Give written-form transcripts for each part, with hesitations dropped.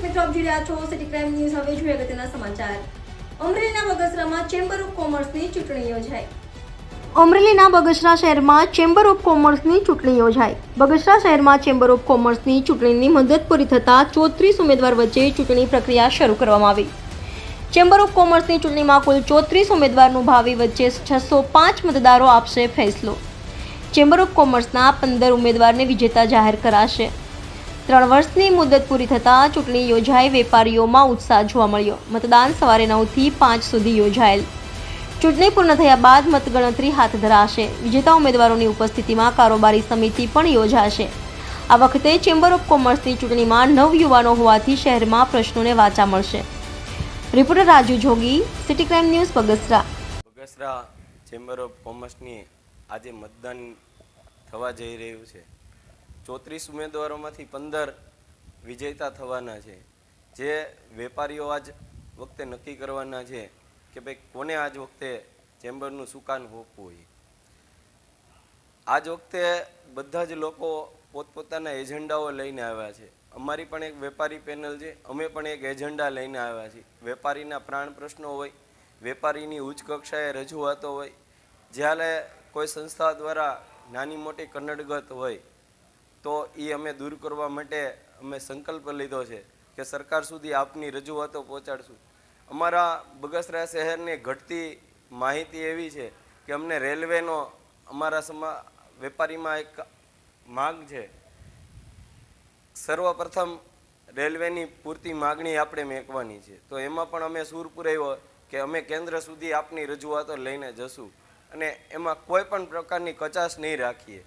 મિત્રો આપ જોઈ રહ્યા છો સિટી ક્રાઇમ ન્યૂઝ। હવે જોઈએ અગત્યના સમાચાર। અમરેલીના બગસરામાં ચેમ્બર ઓફ કોમર્સની ચૂંટણી યોજાઈ। અમરેલીના બગસરા શહેરમાં ચેમ્બર ઓફ કોમર્સની ચૂંટણી યોજાઈ। બગસરા શહેરમાં ચેમ્બર ઓફ કોમર્સની ચૂંટણીની મુદત પૂરી થતાં 34 ઉમેદવાર વચ્ચે ચૂંટણી પ્રક્રિયા શરૂ કરવામાં આવી। ચેમ્બર ઓફ કોમર્સની ચૂંટણીમાં કુલ 34 ઉમેદવારનું ભાવિ વચ્ચે 605 મતદારો આપશે ફેસલો। ચેમ્બર ઓફ કોમર્સના 15 ઉમેદવારને વિજેતા જાહેર કરાશે। 3 વર્ષની મુદત પૂરી થતાં ચૂંટણી યોજાઈ। વેપારીઓમાં ઉત્સાહ જોવા મળ્યો। મતદાન સવારે 9 થી 5 સુધી યોજાયેલ। ચૂંટણી પૂર્ણ થયા બાદ મતગણતરી હાથ ધરાશે। વિજેતા ઉમેદવારોની ઉપસ્થિતિમાં કારોબારી સમિતિ પણ યોજાશે। આ વખતે ચેમ્બર ઓફ કોમર્સની ચૂંટણીમાં નવયુવાનો હોવાથી શહેરમાં પ્રશ્નોને વાચા મળશે। Reporter Raju Jogi, city crime news, Bagasara. Bagasara chamber of કોમર્સની આજે મતદાન થવા જઈ રહ્યું છે। 34 ઉમેદવારોમાંથી 15 વિજેતા થવાના છે। જે વેપારીઓ આજ વખતે નક્કી કરવાના છે કે ભાઈ કોને આજ વખતે ચેમ્બરનું સુકાન હોપવું હોય। આજ વખતે બધા જ લોકો પોતપોતાના એજન્ડાઓ લઈને આવ્યા છે। અમારી પણ એક વેપારી પેનલ છે, અમે પણ એક એજન્ડા લઈને આવ્યા છીએ। વેપારીના પ્રાણ પ્રશ્નો હોય, વેપારીની ઉચ્ચ કક્ષાએ રજૂઆતો હોય, જ્યારે કોઈ સંસ્થા દ્વારા નાની મોટી કન્નડગત હોય તો એ અમે દૂર કરવા માટે અમે સંકલ્પ લીધો છે કે સરકાર સુધી આપની રજૂઆતો પહોંચાડશું। અમારા બગસરા શહેરની ઘટતી માહિતી એવી છે કે અમને રેલવેનો અમારા વેપારીમાં એક માગ છે। સર્વપ્રથમ રેલવેની પૂરતી માગણી આપણે મેકવાની છે, તો એમાં પણ અમે સૂર પુરાવ્યો કે અમે કેન્દ્ર સુધી આપની રજૂઆતો લઈને જશું અને એમાં કોઈ પણ પ્રકારની કચાશ નહીં રાખીએ।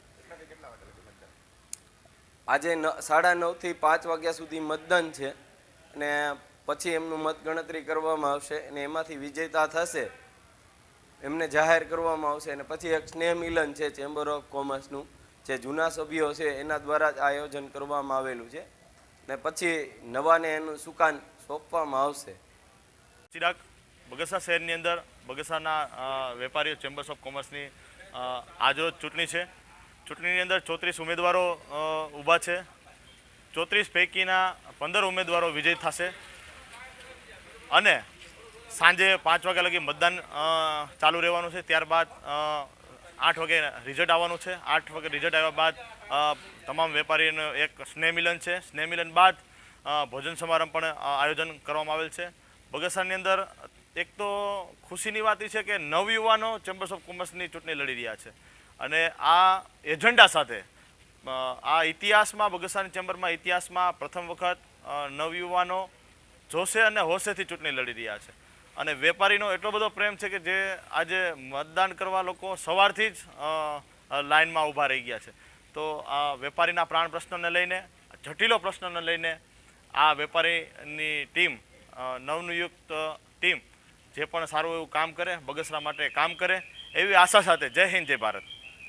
આજે 9:30 થી 5 વાગ્યા સુધી મતદાન છે અને પછી એમનું મતગણતરી કરવામાં આવશે અને એમાંથી વિજેતા થશે એમને જાહેર કરવામાં આવશે। અને પછી એક સ્નેહ મિલન છે ચેમ્બર ઓફ કોમર્સનું, જે જૂના સભ્યો છે એના દ્વારા જ આયોજન કરવામાં આવેલું છે અને પછી નવાને એનું સુકાન સોંપવામાં આવશે। ચિરાગ, બગસરા શહેરની અંદર બગસરાના વેપારીઓ ચેમ્બર્સ ઓફ કોમર્સની આજરોજ ચૂંટણી છે। ચૂંટણીની અંદર 34 ઉમેદવારો ઊભા છે। 34 પૈકીના 15 ઉમેદવારો વિજય થશે અને સાંજે 5 વાગ્યા લગી મતદાન ચાલુ રહેવાનું છે। ત્યારબાદ 8 વાગે રિઝલ્ટ આવવાનું છે। 8 વાગે રિઝલ્ટ આવ્યા બાદ તમામ વેપારીઓનું એક સ્નેહ મિલન છે। સ્નેહ મિલન બાદ ભોજન સમારંભ પણ આયોજન કરવામાં આવેલ છે। બગસરાની અંદર એક તો ખુશીની વાત એ છે કે નવયુવાનો ચેમ્બર્સ ઓફ કોમર્સની ચૂંટણી લડી રહ્યા છે અને આ એજન્ડા સાથે આ ઇતિહાસમાં બગસરાની ચેમ્બરમાં ઇતિહાસમાં પ્રથમ વખત નવયુવાનો જોશે અને હોશેથી ચૂંટણી લડી રહ્યા છે અને વેપારીનો એટલો બધો પ્રેમ છે કે જે આજે મતદાન કરવા લોકો સવારથી જ લાઇનમાં ઊભા રહી ગયા છે। તો આ વેપારીના પ્રાણ પ્રશ્નોને લઈને, જટિલો પ્રશ્નોને લઈને આ વેપારીની ટીમ, નવનિયુક્ત ટીમ જે પણ સારું એવું કામ કરે, બગસરા માટે કામ કરે એવી આશા સાથે જય હિન્દ, જય ભારત।